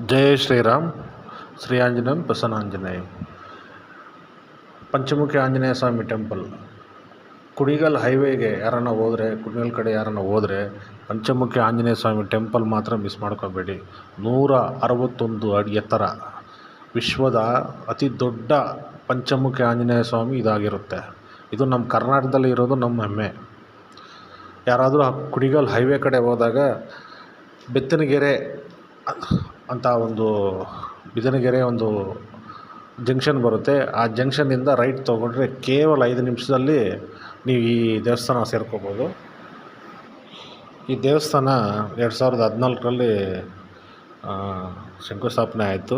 ಜಯ ಶ್ರೀರಾಮ್. ಶ್ರೀ ಆಂಜನೇಯಂ ಪ್ರಸನ್ನಾಂಜನೇಯ. ಪಂಚಮುಖಿ ಆಂಜನೇಯ ಸ್ವಾಮಿ temple. Kunigal ಹೈವೇಗೆ ಯಾರನ್ನ ಹೋದರೆ, ಕುಣಿಗಲ್ ಕಡೆ ಯಾರನ್ನ ಹೋದರೆ ಪಂಚಮುಖಿ ಆಂಜನೇಯ ಸ್ವಾಮಿ ಟೆಂಪಲ್ ಮಾತ್ರ ಮಿಸ್ ಮಾಡ್ಕೋಬೇಡಿ. 161 ಅಡಿ ಎತ್ತರ, ವಿಶ್ವದ ಅತಿ ದೊಡ್ಡ ಪಂಚಮುಖಿ ಆಂಜನೇಯ ಸ್ವಾಮಿ ಇದಾಗಿರುತ್ತೆ. ಇದು ನಮ್ಮ ಕರ್ನಾಟಕದಲ್ಲಿ ಇರೋದು ನಮ್ಮ ಹೆಮ್ಮೆ. ಯಾರಾದರೂ ಕುಣಿಗಲ್ ಹೈವೇ ಕಡೆ ಹೋದಾಗ ಬೆತ್ತನಗೆರೆ ಅಂತ ಬಿದನಗೆರೆ ಒಂದು ಜಂಕ್ಷನ್ ಬರುತ್ತೆ. ಆ ಜಂಕ್ಷನ್ನಿಂದ ರೈಟ್ ತೊಗೊಂಡ್ರೆ ಕೇವಲ 5 ನಿಮಿಷದಲ್ಲಿ ನೀವು ಈ ದೇವಸ್ಥಾನ ಸೇರ್ಕೋಬೋದು. ಈ ದೇವಸ್ಥಾನ 2014ರಲ್ಲಿ ಶಂಕುಸ್ಥಾಪನೆ ಆಯಿತು,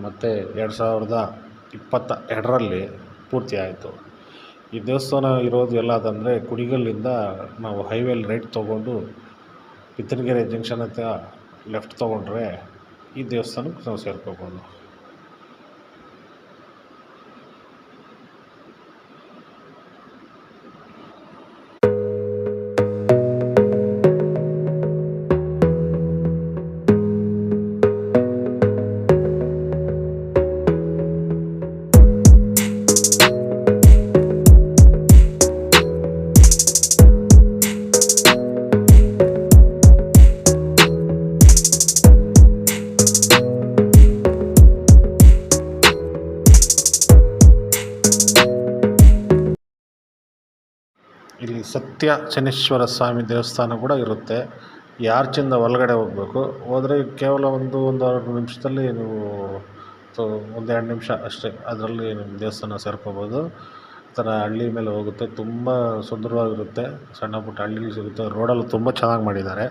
ಮತ್ತು 2022ರಲ್ಲಿ ಪೂರ್ತಿ ಆಯಿತು. ಈ ದೇವಸ್ಥಾನ ಇರೋದು ಎಲ್ಲದಂದರೆ ಕುಣಿಗಲ್ಲಿಂದ ನಾವು ಹೈವೇಲಿ ರೈಟ್ ತೊಗೊಂಡು ಬಿತ್ತನಗೆರೆ ಜಂಕ್ಷನ್ ಹತ್ರ ಲೆಫ್ಟ್ ತೊಗೊಂಡ್ರೆ ಈ ದೇವಸ್ಥಾನಕ್ಕೆ ನಾವು ಸೇರ್ಕೋಬೋದು. ಇಲ್ಲಿ ಸತ್ಯ ಶನೀಶ್ವರ ಸ್ವಾಮಿ ದೇವಸ್ಥಾನ ಕೂಡ ಇರುತ್ತೆ. ಈ ಆರ್ಚಿಂದ ಒಳಗಡೆ ಹೋಗಬೇಕು. ಹೋದರೆ ಕೇವಲ ಒಂದೆರಡು ನಿಮಿಷದಲ್ಲಿ ನೀವು 1-2 ನಿಮಿಷ ಅಷ್ಟೇ, ಅದರಲ್ಲಿ ನಿಮ್ಮ ದೇವಸ್ಥಾನ ಸೇರ್ಕೋಬೋದು. ಈ ಥರ ಹಳ್ಳಿ ಮೇಲೆ ಹೋಗುತ್ತೆ, ತುಂಬ ಸುಂದರವಾಗಿರುತ್ತೆ. ಸಣ್ಣ ಪುಟ್ಟ ಹಳ್ಳಿಗಳು ಸಿಗುತ್ತೆ. ರೋಡೆಲ್ಲ ತುಂಬ ಚೆನ್ನಾಗಿ ಮಾಡಿದ್ದಾರೆ.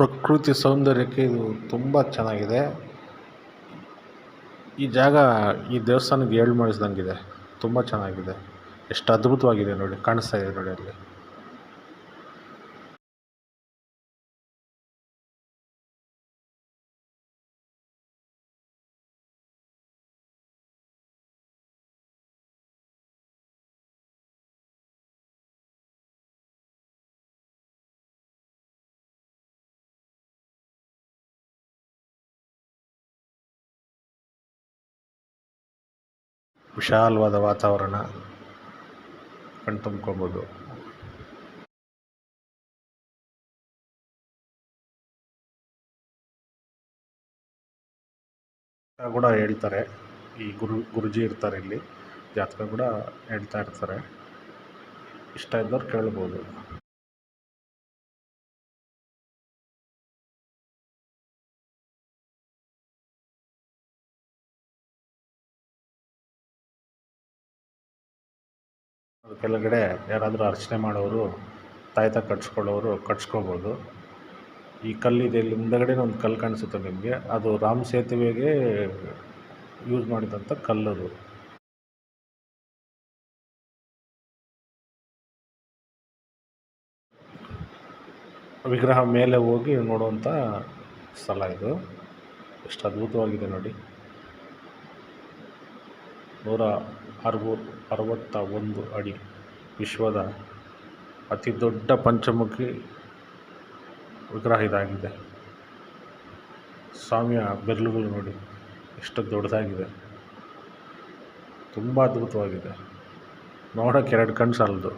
ಪ್ರಕೃತಿ ಸೌಂದರ್ಯಕ್ಕೆ ಇದು ತುಂಬ ಚೆನ್ನಾಗಿದೆ. ಈ ಜಾಗ ಈ ದೇವಸ್ಥಾನಕ್ಕೆ ಏಳು ಮಾಡಿಸ್ದಂಗಿದೆ. ತುಂಬ ಚೆನ್ನಾಗಿದೆ. ಎಷ್ಟು ಅದ್ಭುತವಾಗಿದೆ ನೋಡಿ, ಕಾಣಿಸ್ತಾ ಇದೆ ನೋಡಿ ಅಲ್ಲಿ. ವಿಶಾಲವಾದ ವಾತಾವರಣ ಕಣ್ತುಂಬ್ಕೊಬೋದು. ಕೂಡ ಹೇಳ್ತಾರೆ, ಈ ಗುರುಜಿ ಇರ್ತಾರೆ ಇಲ್ಲಿ, ಜಾತಕ ಕೂಡ ಹೇಳ್ತಾ ಇರ್ತಾರೆ. ಇಷ್ಟ ಇದ್ದವ್ರು ಕೇಳ್ಬೋದು. ಅದು ಕೆಳಗಡೆ ಯಾರಾದರೂ ಅರ್ಚನೆ ಮಾಡೋರು, ತಾಯ್ತ ಕಟ್ಸ್ಕೊಳ್ಳೋರು ಕಟ್ಸ್ಕೋಬೋದು. ಈ ಕಲ್ಲಿದೆ, ಇಲ್ಲಿ ಮುಂದಗಡೆ ಒಂದು ಕಲ್ಲು ಕಾಣಿಸುತ್ತೆ ನಿಮಗೆ, ಅದು ರಾಮ ಸೇತುವೆಗೆ ಯೂಸ್ ಮಾಡಿದಂಥ ಕಲ್ಲದು. ವಿಗ್ರಹ ಮೇಲೆ ಹೋಗಿ ನೋಡುವಂಥ ಸ್ಥಳ ಇದು. ಎಷ್ಟು ಅದ್ಭುತವಾಗಿದೆ ನೋಡಿ. 161 ಅಡಿ, ವಿಶ್ವದ ಅತಿ ದೊಡ್ಡ ಪಂಚಮುಖಿ ವಿಗ್ರಹ ಇದಾಗಿದೆ. ಸ್ವಾಮಿಯ ಬೆರಳುಗಳು ನೋಡಿ ಎಷ್ಟು ದೊಡ್ಡದಾಗಿದೆ, ತುಂಬ ಅದ್ಭುತವಾಗಿದೆ. ನೋಡೋಕ್ಕೆ 2 ಕಣ್ಣು ಸಾಲದು.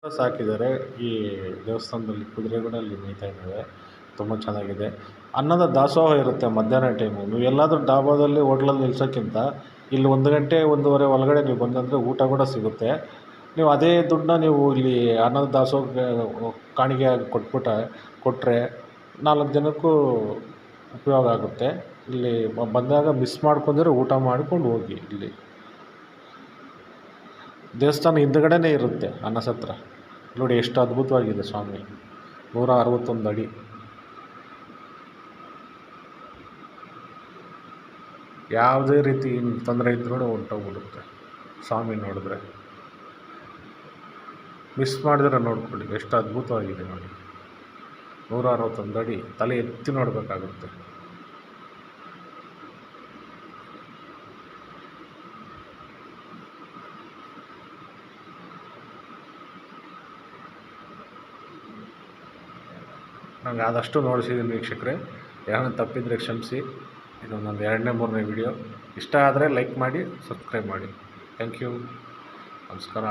ಸಾಕಿದ್ದಾರೆ ಈ ದೇವಸ್ಥಾನದಲ್ಲಿ, ಕುದುರೆಗಳಲ್ಲಿ ಮೇಯ್ತಾ ಇದ್ದಾವೆ, ತುಂಬ ಚೆನ್ನಾಗಿದೆ. ಅನ್ನದ ದಾಸೋಹ ಇರುತ್ತೆ ಮಧ್ಯಾಹ್ನ ಟೈಮು. ನೀವು ಎಲ್ಲಾದರೂ ಡಾಬಾದಲ್ಲಿ ಹೋಟ್ಲಲ್ಲಿ ನಿಲ್ಸೋಕ್ಕಿಂತ ಇಲ್ಲಿ 1 ಗಂಟೆ 1:30 ಒಳಗಡೆ ನೀವು ಬಂದಂದರೆ ಊಟ ಕೂಡ ಸಿಗುತ್ತೆ. ನೀವು ಅದೇ ದುಡ್ಡನ್ನ ನೀವು ಇಲ್ಲಿ ಅನ್ನದ ದಾಸೋಹಕ್ಕೆ ಕಾಣಿಕೆಯಾಗಿ ಕೊಟ್ಟರೆ 4 ಜನಕ್ಕೂ ಉಪಯೋಗ ಆಗುತ್ತೆ. ಇಲ್ಲಿ ಬಂದಾಗ ಮಿಸ್ ಮಾಡ್ಕೊಂಡ್ರೆ ಊಟ ಮಾಡ್ಕೊಂಡು ಹೋಗಿ. ಇಲ್ಲಿ ದೇವಸ್ಥಾನ ಹಿಂದುಗಡೆನೇ ಇರುತ್ತೆ ಅನ್ನಸತ್ರ. ನೋಡಿ ಎಷ್ಟು ಅದ್ಭುತವಾಗಿದೆ ಸ್ವಾಮಿ, 161 ಅಡಿ. ಯಾವುದೇ ರೀತಿ ತೊಂದರೆ ಇದ್ರೂ ಹೊಂಟೋಗ್ಬಿಡುತ್ತೆ ಸ್ವಾಮಿ ನೋಡಿದ್ರೆ. ಮಿಸ್ ಮಾಡಿದ್ರೆ ನೋಡ್ಕೊಳ್ಳಿ ಎಷ್ಟು ಅದ್ಭುತವಾಗಿದೆ ನೋಡಿ. 161 ಅಡಿ, ತಲೆ ಎತ್ತಿ ನೋಡಬೇಕಾಗುತ್ತೆ. ನಂಗೆ ಆದಷ್ಟು ನೋಡಿಸಿದ್ದೀನಿ ವೀಕ್ಷಕರೇ. ಯಾರನ್ನ ತಪ್ಪಿದರೆ ಕ್ಷಮಿಸಿ. ಇದು ನನ್ನ 2ನೇ 3ನೇ ವಿಡಿಯೋ. ಇಷ್ಟ ಆದರೆ ಲೈಕ್ ಮಾಡಿ, ಸಬ್ಸ್ಕ್ರೈಬ್ ಮಾಡಿ. ಥ್ಯಾಂಕ್ ಯು, ನಮಸ್ಕಾರ.